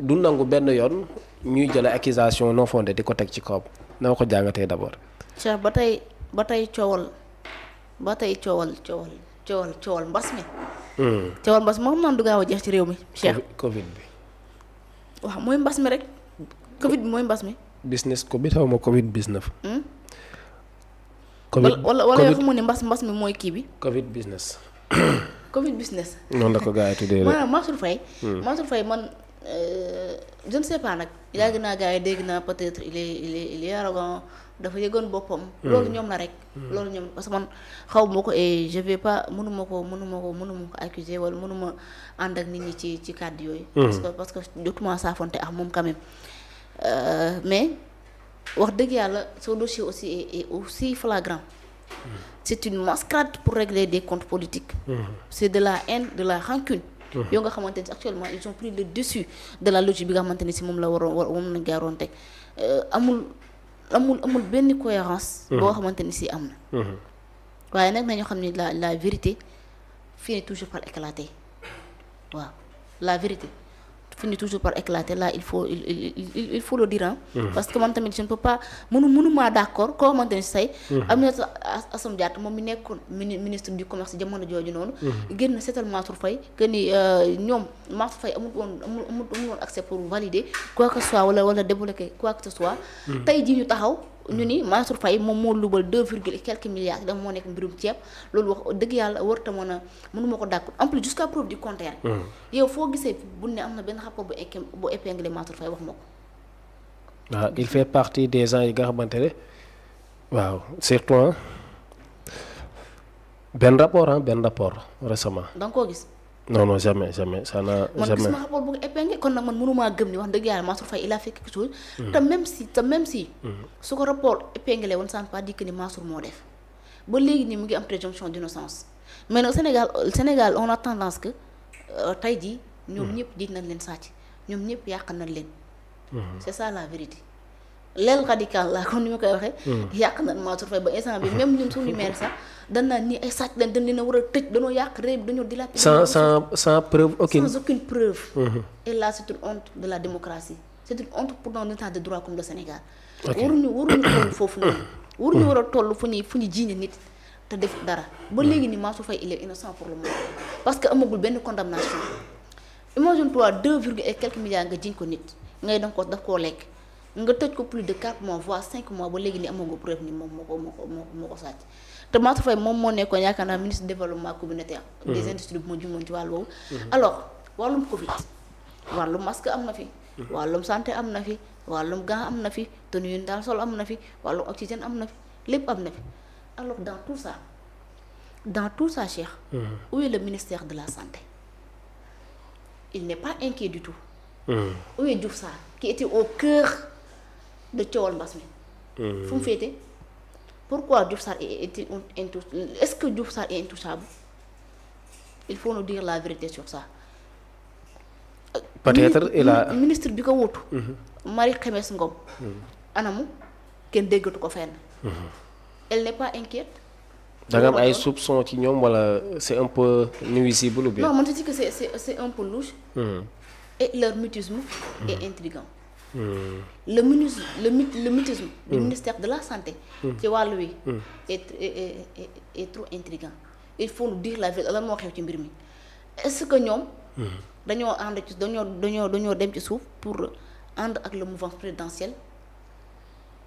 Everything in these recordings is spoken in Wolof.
du nangu benn yoon ñuy jël accusation non fondée di ko teg ci kawam na ma ko jàngatee d'abord. Cheikh ba tey coowal mbas mi. coowal mbas moom noonu du gaaw a jeex ci réew mi. Cheikh Covid bi. waaw mooy mbas mi rek. Covid bi mooy mbas mi. business Covid xaw ma Covid 19. wala yoo xamu ne mbas mi mooy kii bi. Covid business. Covid business. noonu la ko gars yi tuddee maanaam Mansour Faye man je ne sais pas nag yàgg naa gars yi dégg naa peut-être il est arrogant dafa yëgoon boppam. loolu ñoom la rek. loolu ñoom parce que man xaw ma ko et je vais pas mënuma ko accuser wala mënuma ànd ak nit ñi ci kàddu yooyu. parce que jotuma saafonte ak moom quand même mais wax dëgg yàlla ce dossier aussi est aussi flagrant. C'est une mascarade pour régler des comptes politiques. C'est de la haine, de la rancune. yoo nga xamante ni actuellement ils ont pris le dessus de la logique bi nga xamante ni si moom la moom lañ jaaroon teg amul benn cohérence boo xamante ni si am na waaye nag nañoo xam ni la vérité finit toujours par éclater waaw la vérité finit toujours par éclater là il faut le dire parce que man tamit je ne peux pas mënumaa d'accord koo xamante ni say Aminata Assome Diatta moom mi nekkoon ministre du commerce jamono jooju noonu génn seetal Mansour Faye que ni ñoom Mansour Faye amul woon accès pour valider quoi que ce soit wala débloquer quoi que ce soit tey ji ñu taxaw ñu ni Mansour Faye moom moo lubal 2 et quelques milliards dama moo nekk mbirum ceeb loolu wax dëgg yàlla warta mënuma ko d'accord en plus jusqu'à preuve du contraire yow foo gisee bu ne am na benn rapport bu épinglé Mansour Faye wax ma ko waaw il fait partie des gens yi nga xamante ne waaw surtout benn rapport récemment da nga koo gis non jamais ça n'a jamais man gis ma rapport bu nga épinglé kon nag man mënumaa gëm ni wax dëgg yàlla Mansour Faye il a fait quelque chose te même si su ko rapport épinglé woon ça ne veut pas dire que ni Mansour moo def ba léegi nii mu ngi am présomption d'innocence mais nag Sénégal on a tendance que tey jii ñoom ñëpp jiit nañ leen sàcc ñoom ñëpp yàq nañ leen c'est ça la vérité l'aile radicale la comme ni ma koy waxee yàq nañ Mansour Faye ba instant bi même ñun suñu maire sax dañ naan nii ay sàcc lañ dañ leen a war a tëj dañoo yàq réew bi dañoo dilapider sans preuve aucune sans aucune preuve et là c'est une honte de la démocratie c'est une honte pour un état de droit comme le Sénégal waruñu toll foofu noonu waruñu war a toll fu ñu jiiñe nit te def dara ba léegi ni Mansour Faye il est innocent pour le moment parce que amagul benn condamnation imagine toi 2 et quelques milliards nga jiñ ko nit ngay danga ko daf koo lekk nga tëj ko plus de 4 mois voire 5 mois ba léegi ni amagul preuve ni moom moo ko sàcc te Mansour Faye moom moo nekkoon yaakaar naa ministre développement communautaire des industries bu ma jumoon ci wàll woowu alors wàllum Covid wàllum masque am na fi wàllum santé am na fi wàllum gant am na fi tenue yu daal sol am na fi wàllum oxygène am na fi lépp am na fi alors dans tout ça Cheikh où est le ministère de la santé il n'est pas inquiet du tout où est Diouf Sarr qui était au cœur de coowal mbas mi fu mu féete pourquoi Diouf Sarr est-ce que Diouf Sarr est intouchable il faut nous dire la vérité sur ça peut-être il a ministre bi ko wutu Marie Khemesse Ngom anamu kenn déggatu ko fenn elle n'est pas inquiète da nga am ay soupçons ci ñoom wala c'est un peu nuisible ou bien non man je dis que c'est un peu louche et leur mutisme est intriguant le mutisme du ministère de la santé ci wàllu wi est trop intriguant il faut nous dire la vérité lan moo xew ci mbir mi est-ce que ñoom dañoo ànd ci dañoo dem ci suuf pour ànd ak le mouvement présidentiel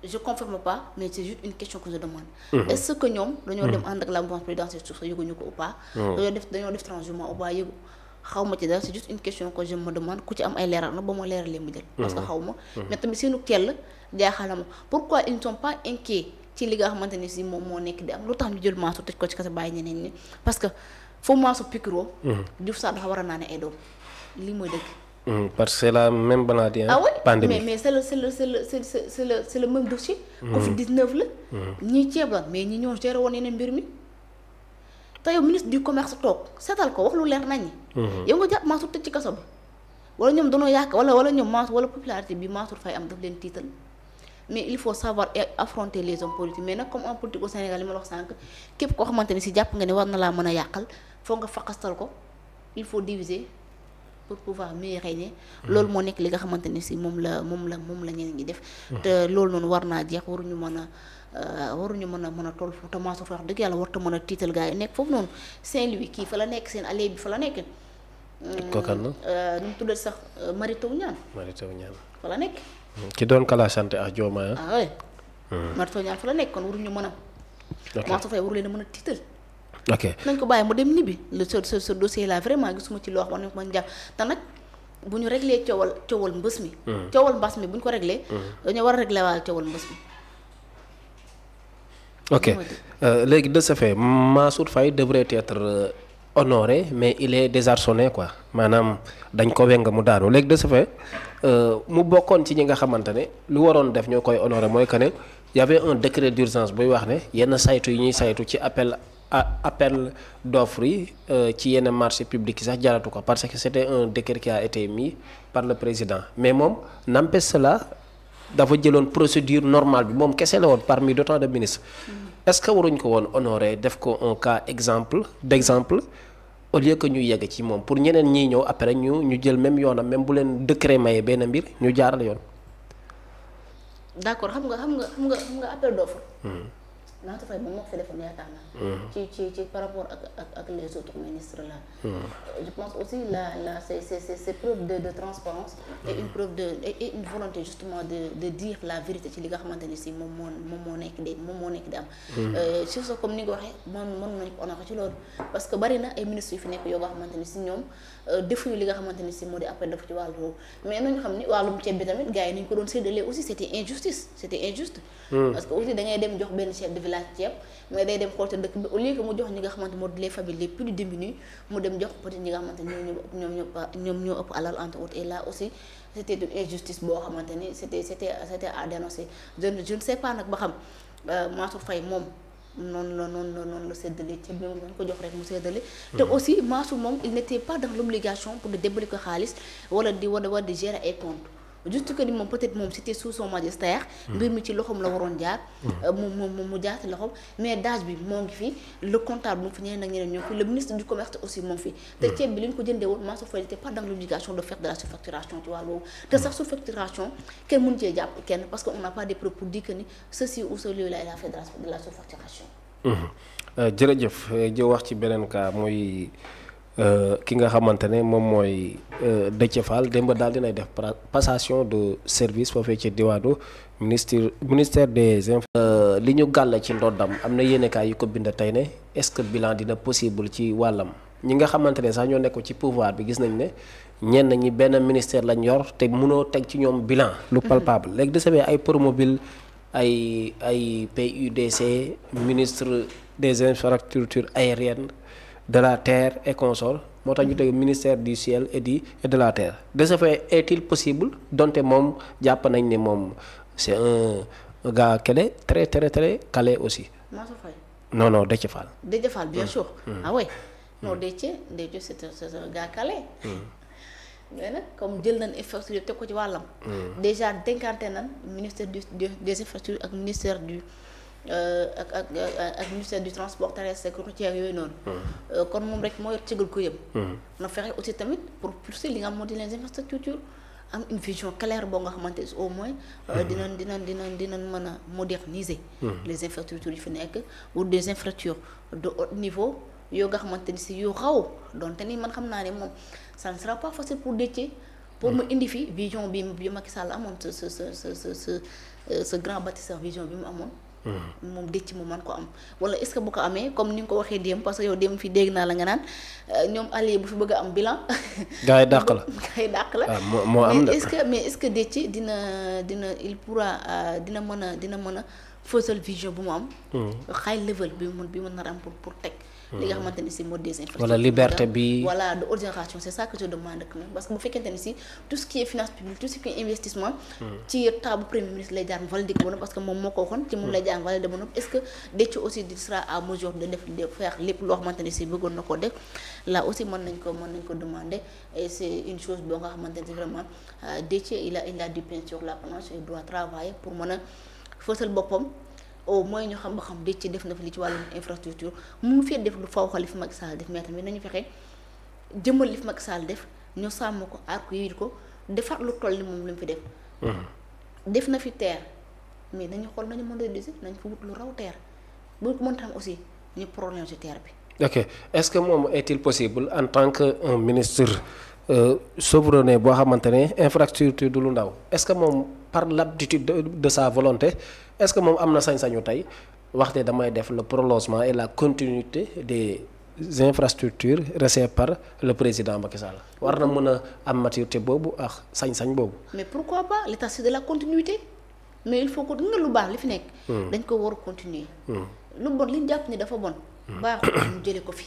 je confirme pas mais c'est juste une question que je demande est-ce que ñoom dañoo dem ànd ak la mouvance présidentielle suuf sa yëguñu ko ou pas dañoo def transhumance ou pas yëgu xaw ma ci dara c'est juste une question que je me demande ku ci am ay leeral na ba ma leeralee mu jël parce que xaw ma mais tamit seenu kell jaaxal na ma pourquoi ils ne sont pas inquiets ci li nga xamante ni si moom moo nekk di am lu tax ñu jël Mansour tëj ko ci kase bàyyi ñeneen ñi parce que foo Mansour pikiroo Diouf Sarr dafa war a naane ay doom lii mooy dëgg parce que c'est la même maladie pandémie mais c'est le même dossier Covid-19 la ñii ceeb la mais ñi ñoo géré woon yeneen mbir mi te yow ministre du commerce toog seetal ko wax lu leer naññi yow nga jàpp Mansour tëj ci kaso bi wala ñoom dañoo yàq wala ñoom Mansour wala popularité bi Mansour Faye am daf leen tiital mais il faut savoir affronter les hommes politiques mais nag comme en politique au Sénégal li ma la wax sànq képp koo xamante ni si jàpp nga ne war na laa mën a yàqal foog nga faqastal ko il faut diviser pour pouvoir mieux régner. loolu moo nekk li nga xamante ni si moom la ñeneen ñi def. te loolu noonu war naa jeex waruñu mën a toll foofu te Mansour Faye wax dëgg yàlla warta mën a tiital gars yi nekk foofu noonu Saint-Louis kii fa la nekk seen allée bi fa la nekk. kookan na nu mu tuddati sax Mary Teuw Niane. fa la nekk. ki doon kalaasante ak Diomaye. oui. Mary Teuw Niane fa la nekk kon waruñu mën a. Mansour Faye waru leen a mën a tiital. ok nañ ko bàyyi mu dem ñibbi ce dossier là vraiment gisuma ci loo xam ne man jàpp te nag bu ñu réglé coowal mbës mi. coowal mbas mi bu ñu ko réglé. dañoo war a réglé waale coowal mbës mi. ok léegi de ce fait Mansour Faye devrait être honoré mais il est désarçonné quoi maanaam dañ ko weng mu daanu léegi de ce fait mu bokkoon ci ñi nga xamante ne lu waroon def ñoo koy honoré mooy que ne y avait un décret d'urgence buy wax ne yenn saytu yi ñuy saytu ci appel d'offres yi ci yenn marché public yi sax jaratu ko parce que c'était un décret qui a été mis par le président mais moom n'empêche cela dafa jëloon procédure normale bi moom kese la woon parmi d'autant de ministres est-ce que waruñ ko woon honorer def ko un cas d'exemple au lieu que ñu yegg ci moom pour ñeneen ñiy ñëw après ñu jël même yoonam même bu leen décret maye benn mbir ñu jaarale yoon. d'accord xam nga appel d'offre. Mansour Faye moom moo ko fi defoon yaakaar naa. ci par rapport ak les autres ministres là. je pense aussi la c'est preuve de transparence et une preuve et une volonté justement de dire la vérité ci li nga xamante ni si moom moo nekk di am. sur ce comme ni nga waxee mën nañu ko honorer ci loolu parce que bari na ay ministres yu fi nekk yoo nga xamante ni si ñoom defuñu li nga xamante ni si moo di appel d'offre ci wàllu boobu mais nañu xam ni wàllum ceeb bi tamit gars yi nañu ko doon séddalee aussi c'était injuste. parce que aussi da ngay dem jox benn chef de village ceeb mais day dem xool te dëkk bi au lieu que mu jox ñi nga xamante moo di les familles les plus démunies mu dem jox peut-être ñi nga xamante ñoom ñoo ëpp alal entre autres et là aussi c'était une injustice boo xamante ni c'était à dénoncer je ne sais pas nag ba xam Mansour Faye moom noonu la séddale ceeb bi moom dañ ko jox rek mu séddale te aussi Mansour moom il n'était pas dans l'obligation pour de débloquer ko xaalis wala di gérer ay comptes juste que ni moom peut-être moom c'était sous son magistère mbir mi ci loxoom la waroon jaar mu jaar ci loxoom mais DAGE bi moo ngi fi le comptable mu ngi fi ñeneen ak ñeneen ñoo fi le ministre du commerce aussi moo ngi fi te ceeb bi li ñu ko jëndee woon Mansour Faye n'était pas dans l'obligation de faire de la surfacturation ci wàll boobu te sax surfacturation kenn mënu cee jàpp kenn parce que on n'a pas des preuves pour dire que ni ceci ou celui-là il a fait de la surfacturation. jërëjëf ji wax ci beneen cas mooy ki nga xamante ne moom mooy Déthié Fall démb daal dinay def passation de service foofee ci diwaanu ministère des li ñu gàll ci ndoddam am na yéenekaay yu ko bind tey ne est-ce que bilan dina possible ci wàllam ñi nga xamante ne sax ñoo nekk ci pouvoir bi gis nañ ne ñenn ñi benn ministère lañ yor te mënoo teg ci ñoom bilan lu palpable léegi de sabee ay Promobile ay PUDC ministre des infrastructures aériennes de la terre et consorts moo tax ñu teg ministère du ciel et de la terre de ce fait est-il possible donte moom jàpp nañ ne moom c'est un gars calé très très très calé aussi. Mansour Faye. non Déthié Fall. Déthié Fall bien sûr. ah oui non Déthié c'est un gars calé. mais nag comme jël nañ infrastructure teg ko ci wàllam. déjà dénkaante nañ ministère des infrastructures ak ministère du. ak ministère du transport terrestre routier yooyu noonu. kon moom rek moo yor cëgal ko yëpp. na fexe aussi tamit pour pousser li nga xam moo di les infrastructures am une vision claire boo nga xamante au moins. dinañ mën a moderniser. les infrastructures yi fi nekk ou des infrastructures de haut niveau yoo nga xamante ni si yu raw donte ni man xam naa ne moom ça ne sera pas facile pour Déthié pour mu indi fi vision bi Macky Sall amoon ce grand bâtisseur vision bi mu amoon. moom Déthié mu man ko am wala est-ce que bu ko amee comme ni nga ko waxee démb parce que yow démb fi dégg naa la nga naan ñoom allié bu fi bëgg a am bilan. gars yi dàq la moo am mais est-ce que Déthié dina il pourra dina mën a fësal vision bu mu am. high level bi mu nar am pour teg. li nga xamante ni si mode des infrastructures wala liberté bi voilà de haute génération c'est ça que je demande quand même parce que bu fekkente ni si tout ce qui est finance publique tout ce qui est investissement ci table premier ministre lay jaar validé ko parce que moom moo ko waxoon ci moom lay jaar validé ba noppi est-ce que Déthié aussi sera à mesure de faire lépp loo xamante ni si bëggoon na ko def là aussi mën nañ ko demander et c'est une chose boo nga xamante ni vraiment Déthié il a du pain sur la planche il doit travailler pour mën a fësal boppam au moins ñu xam ba xam Déthié def na fi li ci wàllum infrastructure mu ngi fee def lu faw li fi Macky Sall def mais tamit nañu fexe jëmmal li fi Macky Sall def ñu sàmm ko aar ko yiir ko defar lu toll ni moom lu mu fi def. def na fi terre mais dañu xool nañu moderniser nañ fa wut lu raw terre bu mën tam aussi ñu problème ci terre bi. ok est-ce que moom est-il possible en tant que un ministre souverain boo xamante ne infrastructure du lu ndaw est-ce que moom par l'aptitude de sa volonté est-ce que moom am na sañ-sañu tey wax ne damay def le prolongement et la continuité des infrastructures resté par le président Macky Sall war na mën a am maturité boobu ak sañ-sañ boobu. mais pourquoi pas l'état c'est de la continuité mais il faut que nga lu baax li fi nekk. dañ ko war a continuer. lu bon li ñu jàpp ni dafa bon. baaxul ñu jëlee ko fi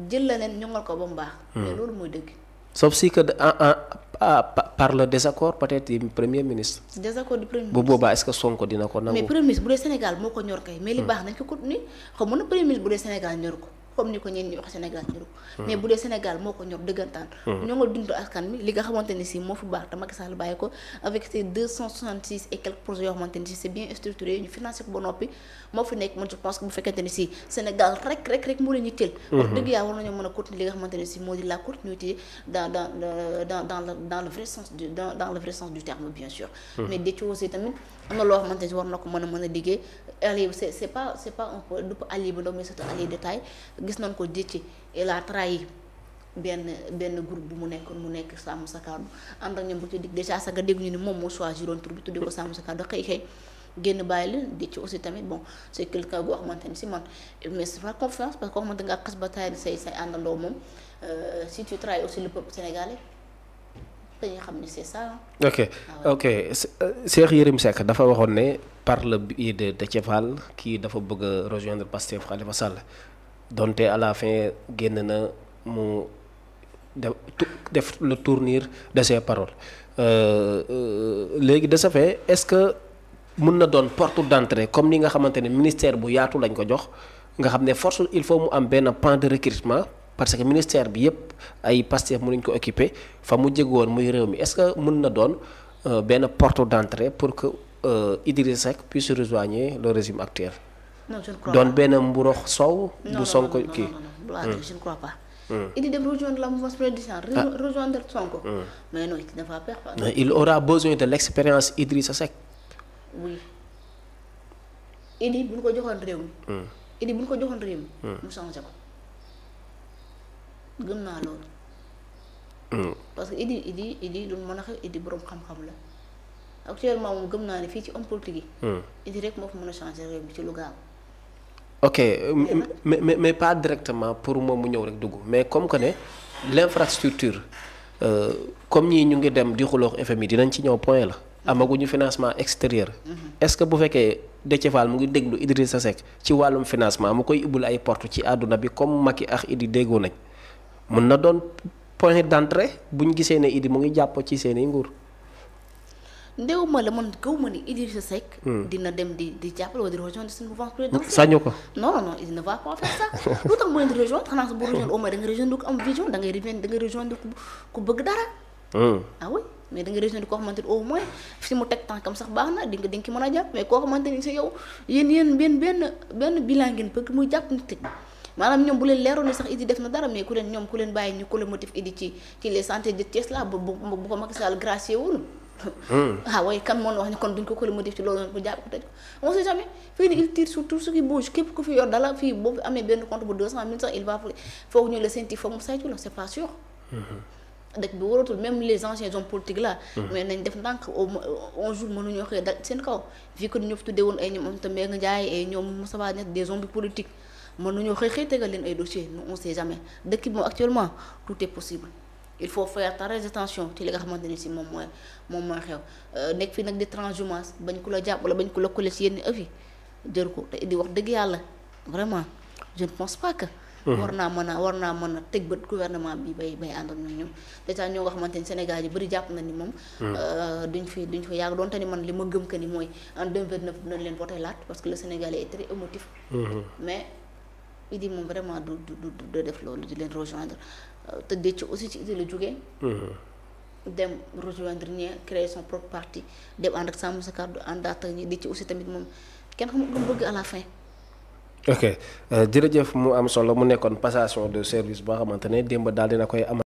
jël la neen ñoŋal ko ba mu baax. mais loolu mooy dëgg. sauf si que par le désaccord peut-être du premier ministre. désaccord du premier ministre bu boobaa est-ce que Sonko dina ko nangu. mais premier ministre bu dee Sénégal moo ko ñor kay. mais li baax nañ ko continuer xam nga premier ministre bu dee Sénégal ñor ko comme ni ko ñenn ñi wax Sénégal ñor ko. mais bu dee Sénégal moo ko ñor dëggantaan. ñoo nga dund askan mi li nga xamante ni si moo fi baax te Macky Sall bàyyi ko avec ses 266 et quelques projets yoo xamante ni si c'est bien structuré ñu financé ko ba noppi moo fi nekk man je pense que bu fekkente ni si Sénégal rek moo leen yitteel. wax dëgg yaa war nañoo mën a continuer li nga xamante ni si moo di la continuité dans le vrai sens du terme bien sûr. mais Déthié aussi tamit am na loo xamante ni si war na ko mën a liggéey allié c'est pas un peu du allié bu ndaw mais c'est un allié de taille gis nañ ko Déthié et la trahi benn groupe bu mu nekk Sàmm Sa Kàddu ànd ak ñoom bu ci dig déjà sax nga dégg ñu ni moom moo choisiroon tur bi tuddee ko Sàmm Sa Kàddu xëy génn bàyyi leen Déthié aussi tamit bon c'est quelqu'un boo xamante ni si man mais c'est pas confiance parce que koo xamante nga xas ba taay say àndandoo moom si tu trahis aussi le peuple sénégalais dañuy xam ni c'est ça. ok Cheikh Yérim Seck dafa waxoon ne par le biais de Déthié Fall kii dafa bëgg a rejoindre Pastef Khalifa Sall donte à la fin génn na mu def le tournure de ses paroles léegi de ce fait est-ce que mën na doon porte d'entrée comme ni nga xamante ne ministère bu yaatu lañ ko jox nga xam ne force il faut mu am benn plan de recrutement parce que ministère bi yépp ay Pastef mënuñ ko occuper fa mu jégoon muy réew mi est-ce que mën na doon benn porte d'entrée pour que Idrissa Seck puisse rejoindre le régime actuel. non je ne crois doon benn mburox soow. bu Sonko kii je ne crois pas. Idi dem rejoindre la mouvance présidentielle rejoindre Sonko. mais non il ne va pas. il aura besoin de l'expérience Idrissa Seck. oui Idi bu ñu ko joxoon réew mi. Idi bu ñu ko joxoon réew mi. mu changé ko gëm naa loolu. parce que Idi lu mën a xew Idi boroom xam-xam la actuellement moom gëm naa ne fii ci homme politique yi. Idi rek moo fi mën a changer réew mi ci lu gaaw. ok mais pas directement pour moom mu ñëw rek dugg mais comme que ne l'infrastructure comme ñii ñu ngi dem di xuloo FMI dinañ ci ñëw point la. amaguñu financement extérieur. est-ce que bu fekkee Déthié Fall mu ngi déglu Idrissa Seck ci wàllum financement mu koy ubbul ay porte ci àdduna bi comme Macky ak Idi déggoo nañ mën na doon point d'entrée bu ñu gisee ne Idi mu ngi jàpp ci seeni nguur. ndéw ma la man gaw ma ni Idrissa Seck. dina dem di jàppale wala di rejoindre seen mouvance présidentielle. sañu ko. non il ne va pas faire ça lu tax mu leen di rejoindre xanaa sa bu rejoindre au moins da nga rejoindre ku am vision da ngay rejoindre ku bëgg dara. ah oui mais da nga rejoindre koo xamante ni au moins fi mu teg tànkam sax baax na di nga ki mën a jàpp mais koo xamante ni si yow yéen benn bilan ngeen bëgg muy jàpp nit maanaam ñoom bu leen leeroon ni sax Idi def na dara mais ku leen bàyyi ñu colomotif Idi ci les santé de Thiès là bu ko Macky Sall gracier wul. waaye kan moo wax ni kon duñ ko colomotif ci loolu bu jàpp ko tëj ko on sait jamais fii ni il tire sur tout ce qui bouge képp ku fi yor dala fii boo fi amee benn compte bu 200 000 sax il va foog ñu la senti foog mu saytu la c'est pas sûr. dëkk bi waratul même les anciens hommes politiques là. mais nañ def ndànk un jour mënuñoo xëy dal seen kaw vu que ñu fi tuddee woon ay ñoom Aminata Mbengue Ndiaye ay ñoom Moustapha Niasse des hommes politiques mënuñoo xëy tegal leen ay dossiers nous on sait jamais dëkk bi moom actuellement tout est possible il faut faire très attention ci li nga xamante ni si moom mooy xew nekk fii nag di transhumance bañ ku la jàpp wala bañ ku la collé ci yenn ëff yi jël ko te di wax dëgg yàlla vraiment je ne pense pas que. war naa mën a teg bët gouvernement bi bay ànd ak ñoom déjà ñoo nga xamante ni Sénégal yi bëri jàpp na ni moom duñ fi yàgg doonte ni man li ma gëm que ni mooy en 2029 dinañ leen voté laat parce que le Sénégalais est très émotif mais Idi moom vraiment du def loolu di leen rejoindre te Déthié aussi ci Idi la jógee dem rejoindre ñi créer son propre parti dem ànd ak Sàmm Sa Kàddu àndaat ak ñi Déthié aussi tamit moom kenn xamul lu mu bëgg à la fin. ok jërëjëf mu am solo mu nekkoon passation de service boo xamante ne démb daal dina koy am.